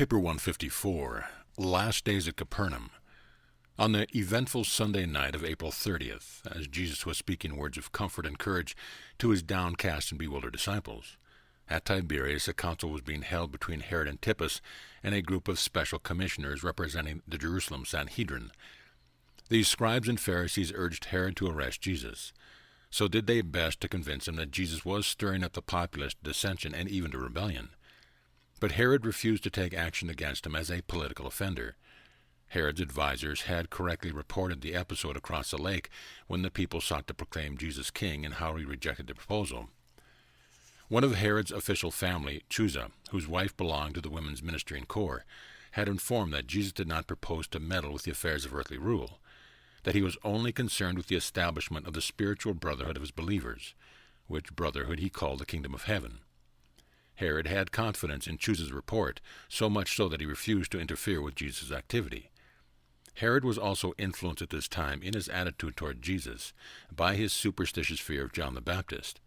Paper 154, Last Days at Capernaum. On the eventful Sunday night of April 30th, as Jesus was speaking words of comfort and courage to his downcast and bewildered disciples, at Tiberias a council was being held between Herod Antipas and a group of special commissioners representing the Jerusalem Sanhedrin. These scribes and Pharisees urged Herod to arrest Jesus. So did they best to convince him that Jesus was stirring up the populace to dissension and even to rebellion. But Herod refused to take action against him as a political offender. Herod's advisers had correctly reported the episode across the lake when the people sought to proclaim Jesus king and how he rejected the proposal. One of Herod's official family, Chuza, whose wife belonged to the women's ministering corps, had informed that Jesus did not propose to meddle with the affairs of earthly rule, that he was only concerned with the establishment of the spiritual brotherhood of his believers, which brotherhood he called the kingdom of heaven. Herod had confidence in Chuza's report, so much so that he refused to interfere with Jesus' activity. Herod was also influenced at this time in his attitude toward Jesus by his superstitious fear of John the Baptist.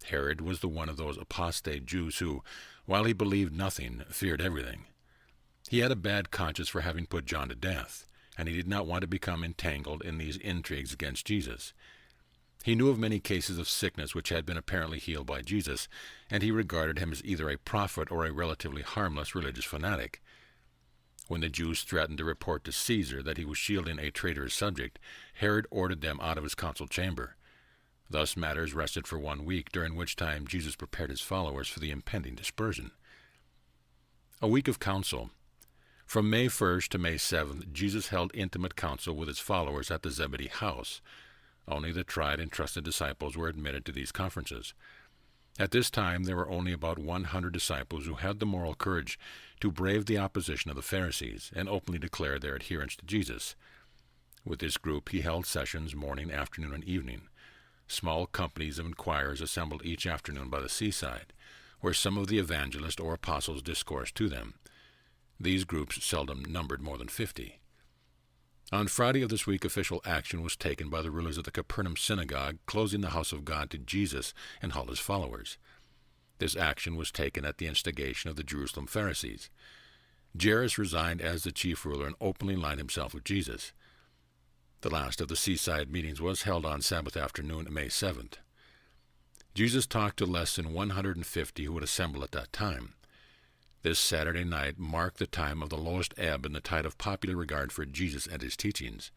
Herod was the one of those apostate Jews who, while he believed nothing, feared everything. He had a bad conscience for having put John to death, and he did not want to become entangled in these intrigues against Jesus. He knew of many cases of sickness which had been apparently healed by Jesus, and he regarded him as either a prophet or a relatively harmless religious fanatic. When the Jews threatened to report to Caesar that he was shielding a traitorous subject, Herod ordered them out of his council chamber. Thus matters rested for 1 week, during which time Jesus prepared his followers for the impending dispersion. A week of council. From May 1st to May 7th, Jesus held intimate council with his followers at the Zebedee house. Only the tried and trusted disciples were admitted to these conferences. At this time, there were only about 100 disciples who had the moral courage to brave the opposition of the Pharisees and openly declare their adherence to Jesus. With this group, he held sessions morning, afternoon, and evening. Small companies of inquirers assembled each afternoon by the seaside, where some of the evangelists or apostles discoursed to them. These groups seldom numbered more than 50. On Friday of this week, official action was taken by the rulers of the Capernaum synagogue, closing the house of God to Jesus and all his followers. This action was taken at the instigation of the Jerusalem Pharisees. Jairus resigned as the chief ruler and openly aligned himself with Jesus. The last of the seaside meetings was held on Sabbath afternoon, May 7th. Jesus talked to less than 150 who would assemble at that time. This Saturday night marked the time of the lowest ebb in the tide of popular regard for Jesus and his teachings.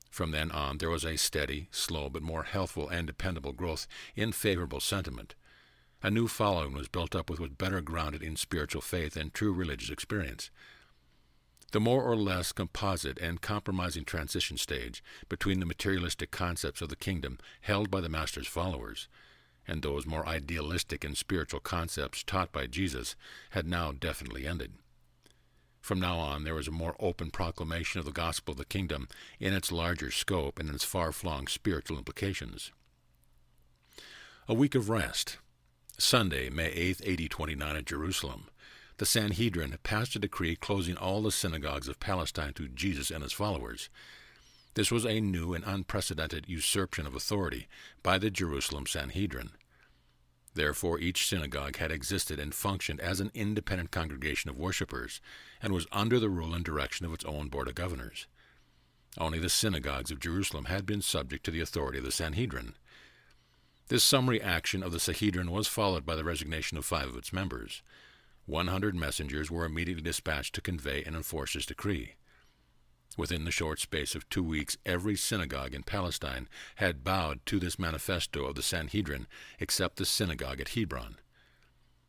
From then on, there was a steady, slow, but more healthful and dependable growth in favorable sentiment. A new following was built up which was better grounded in spiritual faith and true religious experience. The more or less composite and compromising transition stage between the materialistic concepts of the kingdom held by the Master's followers and those more idealistic and spiritual concepts taught by Jesus had now definitely ended. From now on, there was a more open proclamation of the gospel of the kingdom in its larger scope and in its far-flung spiritual implications. A week of rest. Sunday, May 8th, AD 29 at Jerusalem. The Sanhedrin passed a decree closing all the synagogues of Palestine to Jesus and his followers. This was a new and unprecedented usurpation of authority by the Jerusalem Sanhedrin. Therefore, each synagogue had existed and functioned as an independent congregation of worshippers and was under the rule and direction of its own board of governors. Only the synagogues of Jerusalem had been subject to the authority of the Sanhedrin. This summary action of the Sanhedrin was followed by the resignation of 5 of its members. 100 messengers were immediately dispatched to convey and enforce this decree. Within the short space of 2 weeks, every synagogue in Palestine had bowed to this manifesto of the Sanhedrin except the synagogue at Hebron.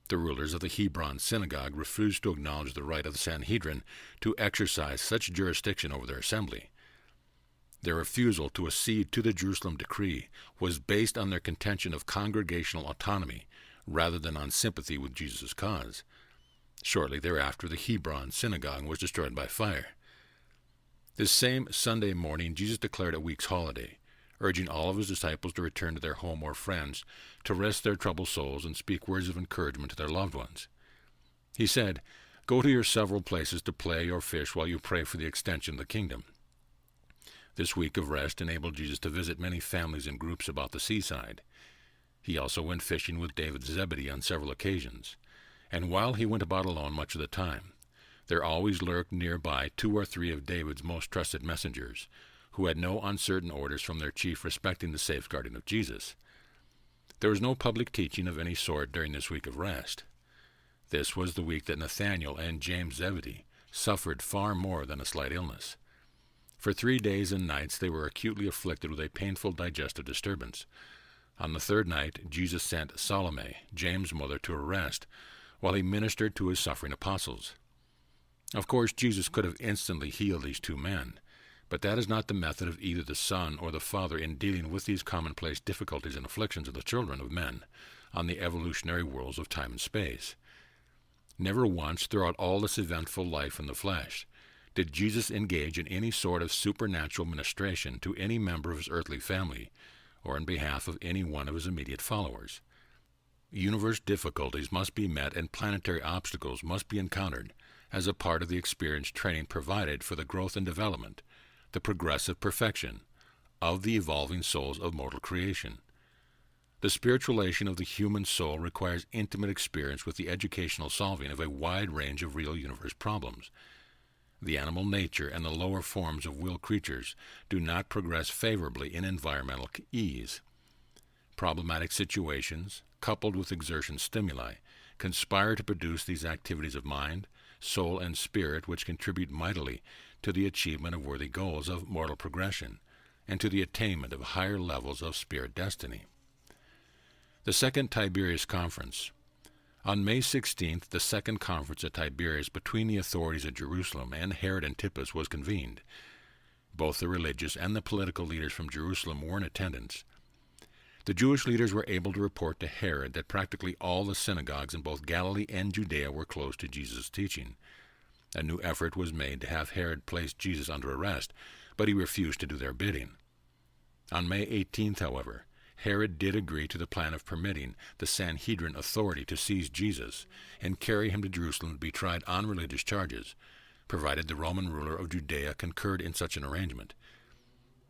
The rulers of the Hebron synagogue refused to acknowledge the right of the Sanhedrin to exercise such jurisdiction over their assembly. Their refusal to accede to the Jerusalem decree was based on their contention of congregational autonomy rather than on sympathy with Jesus' cause. Shortly thereafter, the Hebron synagogue was destroyed by fire. This same Sunday morning, Jesus declared a week's holiday, urging all of his disciples to return to their home or friends, to rest their troubled souls and speak words of encouragement to their loved ones. He said, "Go to your several places to play or fish while you pray for the extension of the kingdom." This week of rest enabled Jesus to visit many families and groups about the seaside. He also went fishing with David Zebedee on several occasions, and while he went about alone much of the time, There always lurked nearby 2 or 3 of David's most trusted messengers, who had no uncertain orders from their chief respecting the safeguarding of Jesus. There was no public teaching of any sort during this week of rest. This was the week that Nathanael and James Zebedee suffered far more than a slight illness. For 3 days and nights they were acutely afflicted with a painful digestive disturbance. On the 3rd night, Jesus sent Salome, James' mother, to rest, while he ministered to his suffering apostles. Of course, Jesus could have instantly healed these 2 men, but that is not the method of either the Son or the Father in dealing with these commonplace difficulties and afflictions of the children of men on the evolutionary worlds of time and space. Never once throughout all this eventful life in the flesh did Jesus engage in any sort of supernatural ministration to any member of his earthly family or in behalf of any one of his immediate followers. Universe difficulties must be met and planetary obstacles must be encountered as a part of the experience training provided for the growth and development, the progressive perfection, of the evolving souls of mortal creation. The spiritualization of the human soul requires intimate experience with the educational solving of a wide range of real universe problems. The animal nature and the lower forms of will creatures do not progress favorably in environmental ease. Problematic situations, coupled with exertion stimuli, conspire to produce these activities of mind, soul, and spirit which contribute mightily to the achievement of worthy goals of mortal progression and to the attainment of higher levels of spirit destiny. The Second Tiberias Conference. On May 16th, the Second Conference at Tiberias between the authorities at Jerusalem and Herod Antipas was convened. Both the religious and the political leaders from Jerusalem were in attendance. The Jewish leaders were able to report to Herod that practically all the synagogues in both Galilee and Judea were closed to Jesus' teaching. A new effort was made to have Herod place Jesus under arrest, but he refused to do their bidding. On May 18th, however, Herod did agree to the plan of permitting the Sanhedrin authority to seize Jesus and carry him to Jerusalem to be tried on religious charges, provided the Roman ruler of Judea concurred in such an arrangement.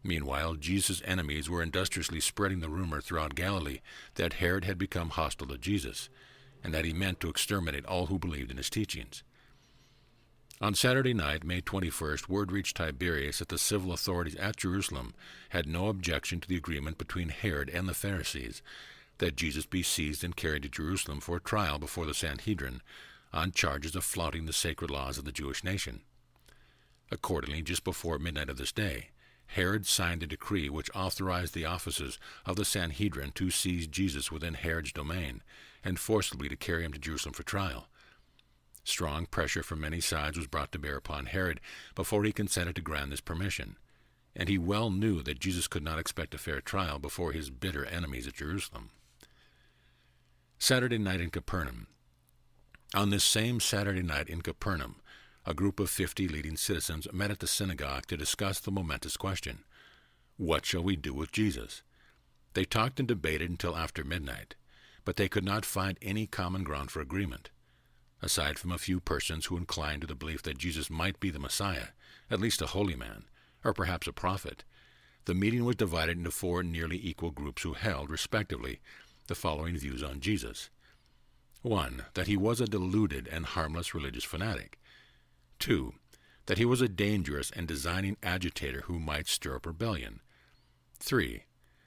Meanwhile, Jesus' enemies were industriously spreading the rumor throughout Galilee that Herod had become hostile to Jesus, and that he meant to exterminate all who believed in his teachings. On Saturday night, May 21st, word reached Tiberias that the civil authorities at Jerusalem had no objection to the agreement between Herod and the Pharisees that Jesus be seized and carried to Jerusalem for trial before the Sanhedrin on charges of flouting the sacred laws of the Jewish nation. Accordingly, just before midnight of this day, Herod signed a decree which authorized the officers of the Sanhedrin to seize Jesus within Herod's domain and forcibly to carry him to Jerusalem for trial. Strong pressure from many sides was brought to bear upon Herod before he consented to grant this permission, and he well knew that Jesus could not expect a fair trial before his bitter enemies at Jerusalem. Saturday night in Capernaum. On this same Saturday night in Capernaum, a group of 50 leading citizens met at the synagogue to discuss the momentous question, what shall we do with Jesus? They talked and debated until after midnight, but they could not find any common ground for agreement. Aside from a few persons who inclined to the belief that Jesus might be the Messiah, at least a holy man, or perhaps a prophet, the meeting was divided into 4 nearly equal groups who held, respectively, the following views on Jesus. 1. That he was a deluded and harmless religious fanatic. 2. That he was a dangerous and designing agitator who might stir up rebellion. 3.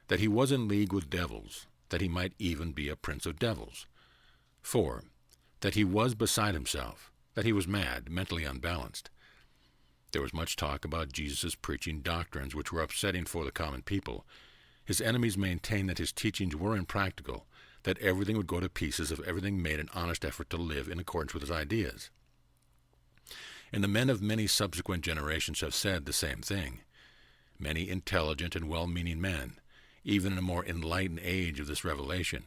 That he was in league with devils, that he might even be a prince of devils. 4. That he was beside himself, that he was mad, mentally unbalanced. There was much talk about Jesus' preaching doctrines which were upsetting for the common people. His enemies maintained that his teachings were impractical, that everything would go to pieces if everything made an honest effort to live in accordance with his ideas. And the men of many subsequent generations have said the same thing. Many intelligent and well-meaning men, even in a more enlightened age of this revelation,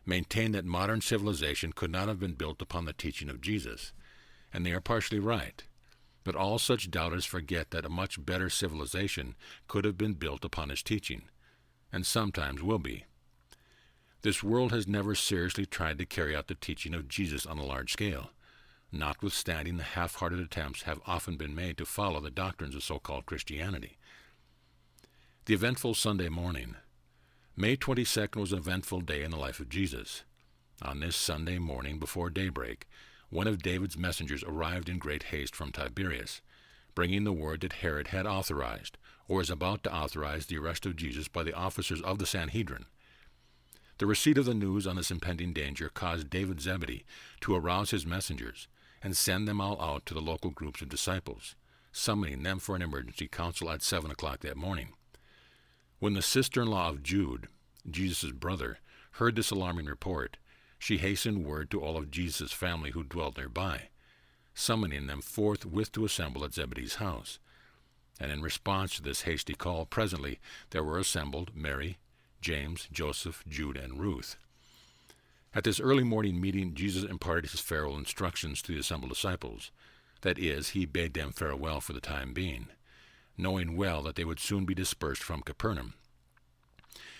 maintain that modern civilization could not have been built upon the teaching of Jesus, and they are partially right. But all such doubters forget that a much better civilization could have been built upon his teaching, and sometimes will be. This world has never seriously tried to carry out the teaching of Jesus on a large scale, notwithstanding the half-hearted attempts have often been made to follow the doctrines of so-called Christianity. The eventful Sunday morning. May 22nd was an eventful day in the life of Jesus. On this Sunday morning before daybreak, one of David's messengers arrived in great haste from Tiberias, bringing the word that Herod had authorized, or is about to authorize, the arrest of Jesus by the officers of the Sanhedrin. The receipt of the news on this impending danger caused David Zebedee to arouse his messengers and send them all out to the local groups of disciples, summoning them for an emergency council at 7 o'clock that morning. When the sister-in-law of Jude, Jesus' brother, heard this alarming report, she hastened word to all of Jesus' family who dwelled nearby, summoning them forthwith to assemble at Zebedee's house. And in response to this hasty call, presently there were assembled Mary, James, Joseph, Jude, and Ruth. At this early morning meeting, Jesus imparted his farewell instructions to the assembled disciples. That is, he bade them farewell for the time being, knowing well that they would soon be dispersed from Capernaum.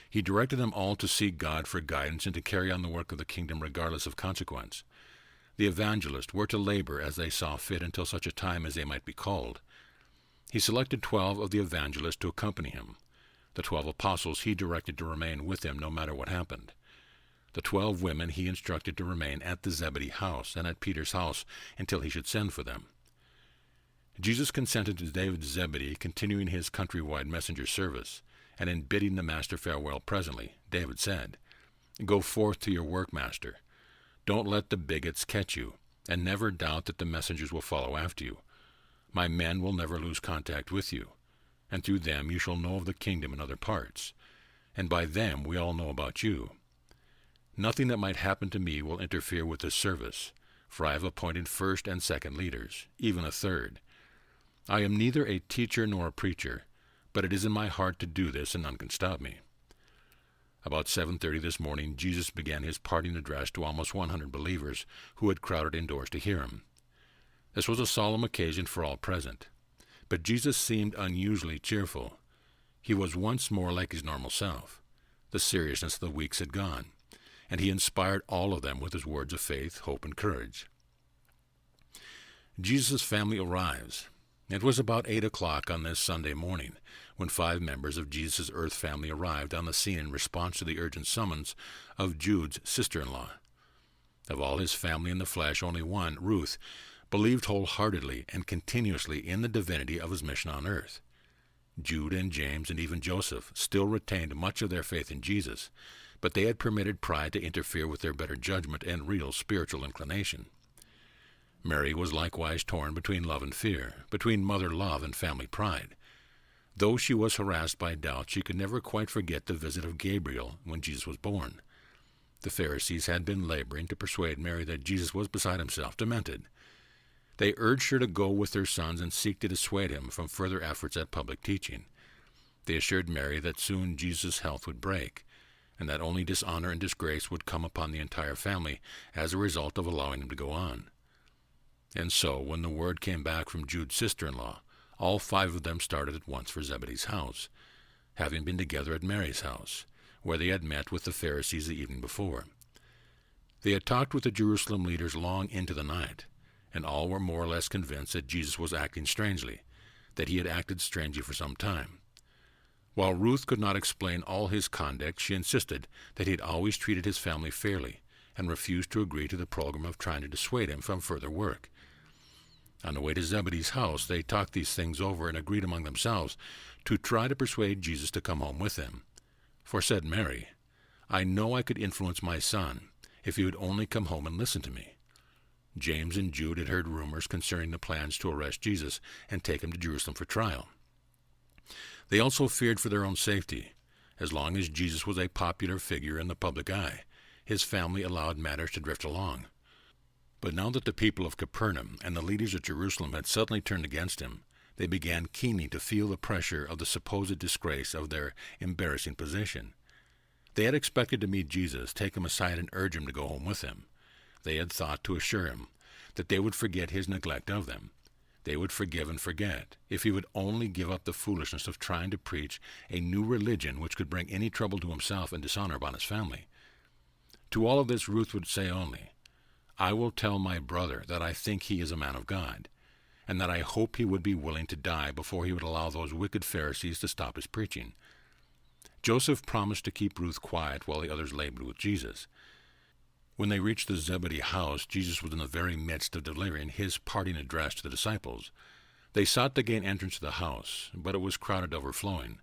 He directed them all to seek God for guidance and to carry on the work of the kingdom regardless of consequence. The evangelists were to labor as they saw fit until such a time as they might be called. He selected 12 of the evangelists to accompany him. The 12 apostles he directed to remain with him no matter what happened. The 12 women he instructed to remain at the Zebedee house and at Peter's house until he should send for them. Jesus consented to David Zebedee continuing his countrywide messenger service, and in bidding the master farewell presently, David said, "Go forth to your work, master. Don't let the bigots catch you, and never doubt that the messengers will follow after you. My men will never lose contact with you, and through them you shall know of the kingdom in other parts, and by them we all know about you. Nothing that might happen to me will interfere with this service, for I have appointed first and second leaders, even a third. I am neither a teacher nor a preacher, but it is in my heart to do this, and none can stop me." About 7:30 this morning, Jesus began his parting address to almost 100 believers who had crowded indoors to hear him. This was a solemn occasion for all present, but Jesus seemed unusually cheerful. He was once more like his normal self. The seriousness of the weeks had gone, and he inspired all of them with his words of faith, hope, and courage. Jesus' family arrives. It was about 8 o'clock on this Sunday morning when 5 members of Jesus' earth family arrived on the scene in response to the urgent summons of Jude's sister-in-law. Of all his family in the flesh, only one, Ruth, believed wholeheartedly and continuously in the divinity of his mission on earth. Jude and James and even Joseph still retained much of their faith in Jesus, but they had permitted pride to interfere with their better judgment and real spiritual inclination. Mary was likewise torn between love and fear, between mother love and family pride. Though she was harassed by doubt, she could never quite forget the visit of Gabriel when Jesus was born. The Pharisees had been laboring to persuade Mary that Jesus was beside himself, demented. They urged her to go with their sons and seek to dissuade him from further efforts at public teaching. They assured Mary that soon Jesus' health would break, and that only dishonor and disgrace would come upon the entire family as a result of allowing him to go on. And so, when the word came back from Jude's sister-in-law, all 5 of them started at once for Zebedee's house, having been together at Mary's house, where they had met with the Pharisees the evening before. They had talked with the Jerusalem leaders long into the night, and all were more or less convinced that Jesus was acting strangely, that he had acted strangely for some time. While Ruth could not explain all his conduct, she insisted that he had always treated his family fairly, and refused to agree to the program of trying to dissuade him from further work. On the way to Zebedee's house, they talked these things over and agreed among themselves to try to persuade Jesus to come home with them. For, said Mary, "I know I could influence my son if he would only come home and listen to me." James and Jude had heard rumors concerning the plans to arrest Jesus and take him to Jerusalem for trial. They also feared for their own safety. As long as Jesus was a popular figure in the public eye, his family allowed matters to drift along. But now that the people of Capernaum and the leaders of Jerusalem had suddenly turned against him, they began keenly to feel the pressure of the supposed disgrace of their embarrassing position. They had expected to meet Jesus, take him aside, and urge him to go home with them. They had thought to assure him that they would forget his neglect of them. They would forgive and forget, if he would only give up the foolishness of trying to preach a new religion which could bring any trouble to himself and dishonor upon his family. To all of this Ruth would say only, "I will tell my brother that I think he is a man of God, and that I hope he would be willing to die before he would allow those wicked Pharisees to stop his preaching." Joseph promised to keep Ruth quiet while the others labored with Jesus. When they reached the Zebedee house, Jesus was in the very midst of delivering his parting address to the disciples. They sought to gain entrance to the house, but it was crowded to overflowing.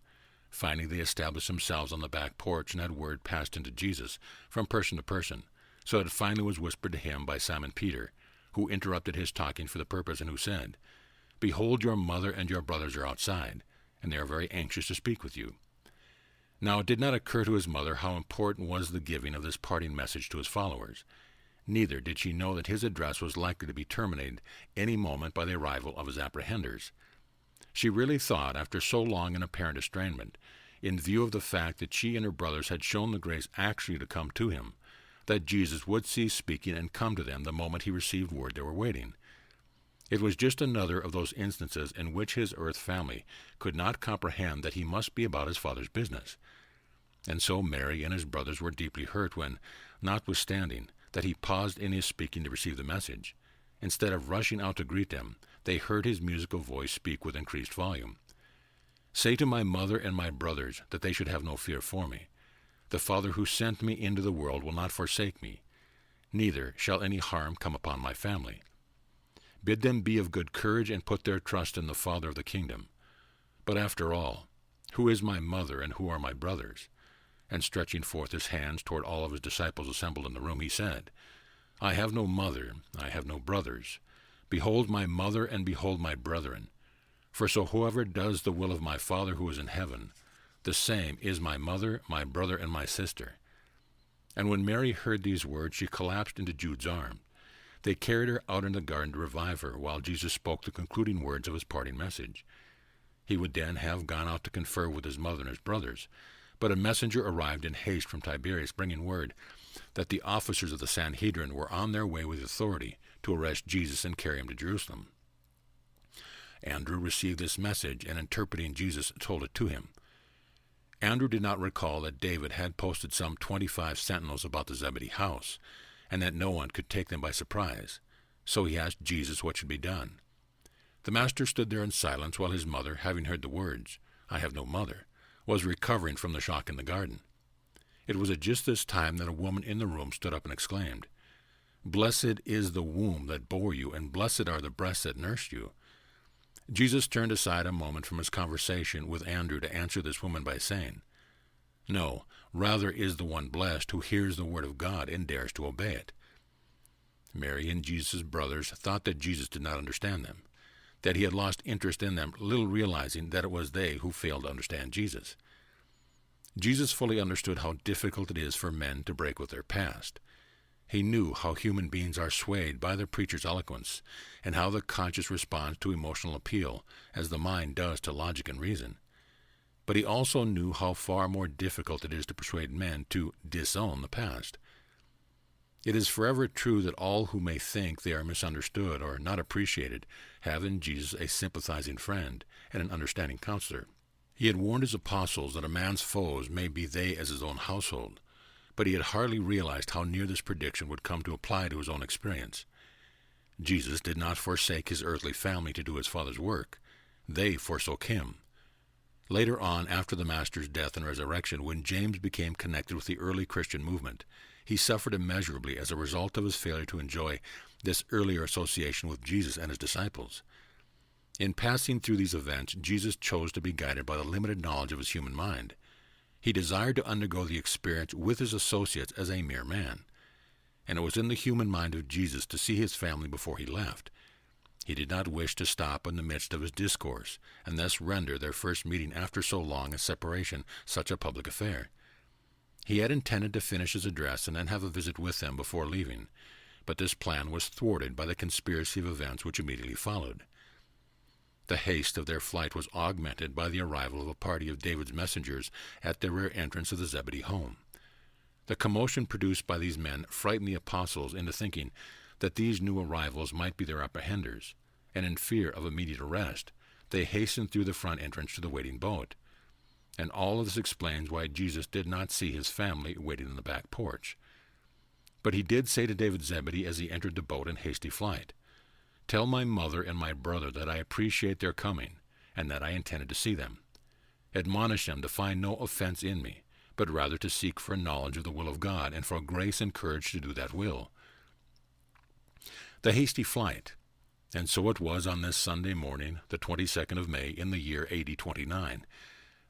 Finally, they established themselves on the back porch and had word passed into Jesus from person to person, so that it finally was whispered to him by Simon Peter, who interrupted his talking for the purpose and who said, "Behold, your mother and your brothers are outside, and they are very anxious to speak with you." Now it did not occur to his mother how important was the giving of this parting message to his followers. Neither did she know that his address was likely to be terminated any moment by the arrival of his apprehenders. She really thought, after so long an apparent estrangement, in view of the fact that she and her brothers had shown the grace actually to come to him, that Jesus would cease speaking and come to them the moment he received word they were waiting. It was just another of those instances in which his earth family could not comprehend that he must be about his Father's business. And so Mary and his brothers were deeply hurt when, notwithstanding that he paused in his speaking to receive the message, instead of rushing out to greet them, they heard his musical voice speak with increased volume. "Say to my mother and my brothers that they should have no fear for me. The Father who sent me into the world will not forsake me, neither shall any harm come upon my family. Bid them be of good courage and put their trust in the Father of the kingdom. But after all, who is my mother and who are my brothers?" And stretching forth his hands toward all of his disciples assembled in the room, he said, "I have no mother, I have no brothers. Behold my mother, and behold my brethren. For so whoever does the will of my Father who is in heaven, the same is my mother, my brother, and my sister." And when Mary heard these words, she collapsed into Jude's arms. They carried her out into the garden to revive her, while Jesus spoke the concluding words of his parting message. He would then have gone out to confer with his mother and his brothers, but a messenger arrived in haste from Tiberias, bringing word that the officers of the Sanhedrin were on their way with authority to arrest Jesus and carry him to Jerusalem. Andrew received this message, and interpreting Jesus, told it to him. Andrew did not recall that David had posted some 25 sentinels about the Zebedee house, and that no one could take them by surprise, so he asked Jesus what should be done. The master stood there in silence while his mother, having heard the words, "I have no mother," was recovering from the shock in the garden. It was at just this time that a woman in the room stood up and exclaimed, "Blessed is the womb that bore you, and blessed are the breasts that nursed you." Jesus turned aside a moment from his conversation with Andrew to answer this woman by saying, "No, rather is the one blessed who hears the word of God and dares to obey it." Mary and Jesus' brothers thought that Jesus did not understand them, that he had lost interest in them, little realizing that it was they who failed to understand Jesus. Jesus fully understood how difficult it is for men to break with their past. He knew how human beings are swayed by the preacher's eloquence, and how the conscience responds to emotional appeal, as the mind does to logic and reason. But he also knew how far more difficult it is to persuade men to disown the past. It is forever true that all who may think they are misunderstood or not appreciated have in Jesus a sympathizing friend and an understanding counselor. He had warned his apostles that a man's foes may be they as his own household, but he had hardly realized how near this prediction would come to apply to his own experience. Jesus did not forsake his earthly family to do his Father's work. They forsook him. Later on, after the Master's death and resurrection, when James became connected with the early Christian movement, he suffered immeasurably as a result of his failure to enjoy this earlier association with Jesus and his disciples. In passing through these events, Jesus chose to be guided by the limited knowledge of his human mind. He desired to undergo the experience with his associates as a mere man, and it was in the human mind of Jesus to see his family before he left. He did not wish to stop in the midst of his discourse, and thus render their first meeting after so long a separation such a public affair. He had intended to finish his address and then have a visit with them before leaving, but this plan was thwarted by the conspiracy of events which immediately followed. The haste of their flight was augmented by the arrival of a party of David's messengers at the rear entrance of the Zebedee home. The commotion produced by these men frightened the apostles into thinking that these new arrivals might be their apprehenders, and in fear of immediate arrest, they hastened through the front entrance to the waiting boat. And all of this explains why Jesus did not see his family waiting in the back porch. But he did say to David Zebedee as he entered the boat in hasty flight, "Tell my mother and my brother that I appreciate their coming, and that I intended to see them. Admonish them to find no offense in me, but rather to seek for a knowledge of the will of God and for grace and courage to do that will. The hasty flight. And so it was on this Sunday morning, the 22nd of May, in the year AD 29,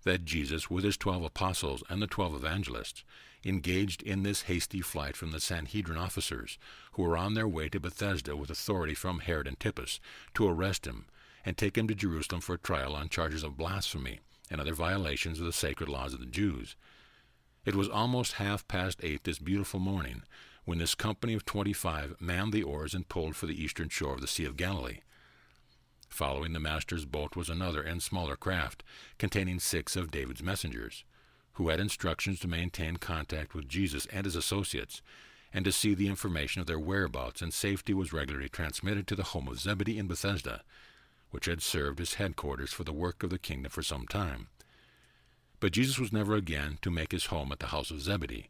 that Jesus, with his 12 apostles and the 12 evangelists, engaged in this hasty flight from the Sanhedrin officers, who were on their way to Bethesda with authority from Herod Antipas to arrest him and take him to Jerusalem for trial on charges of blasphemy and other violations of the sacred laws of the Jews. It was almost 8:30 this beautiful morning when this company of 25 manned the oars and pulled for the eastern shore of the Sea of Galilee. Following the master's boat was another and smaller craft, containing 6 of David's messengers, who had instructions to maintain contact with Jesus and his associates, and to see the information of their whereabouts and safety was regularly transmitted to the home of Zebedee in Bethesda, which had served as headquarters for the work of the kingdom for some time. But Jesus was never again to make his home at the house of Zebedee.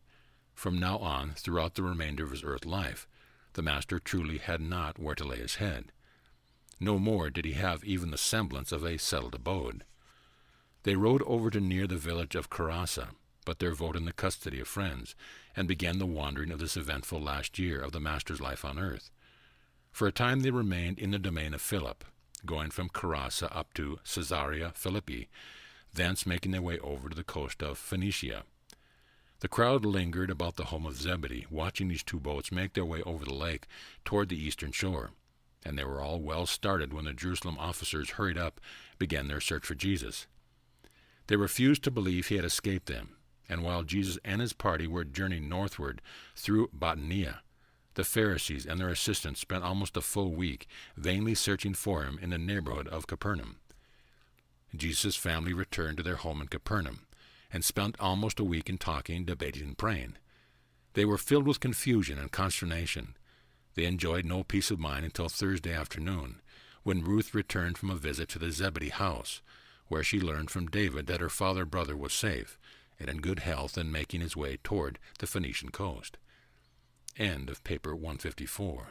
From now on, throughout the remainder of his earth life, the master truly had not where to lay his head. No more did he have even the semblance of a settled abode. They rode over to near the village of Carassa, but their vote in the custody of friends, and began the wandering of this eventful last year of the master's life on earth. For a time they remained in the domain of Philip, going from Carassa up to Caesarea Philippi, thence making their way over to the coast of Phoenicia. The crowd lingered about the home of Zebedee, watching these 2 boats make their way over the lake toward the eastern shore, and they were all well started when the Jerusalem officers hurried up, began their search for Jesus. They refused to believe he had escaped them, and while Jesus and his party were journeying northward through Botania, the Pharisees and their assistants spent almost a full week vainly searching for him in the neighborhood of Capernaum. Jesus' family returned to their home in Capernaum, and spent almost a week in talking, debating, and praying. They were filled with confusion and consternation. They enjoyed no peace of mind until Thursday afternoon, when Ruth returned from a visit to the Zebedee house, where she learned from David that her father-brother was safe and in good health and making his way toward the Phoenician coast. End of paper 154.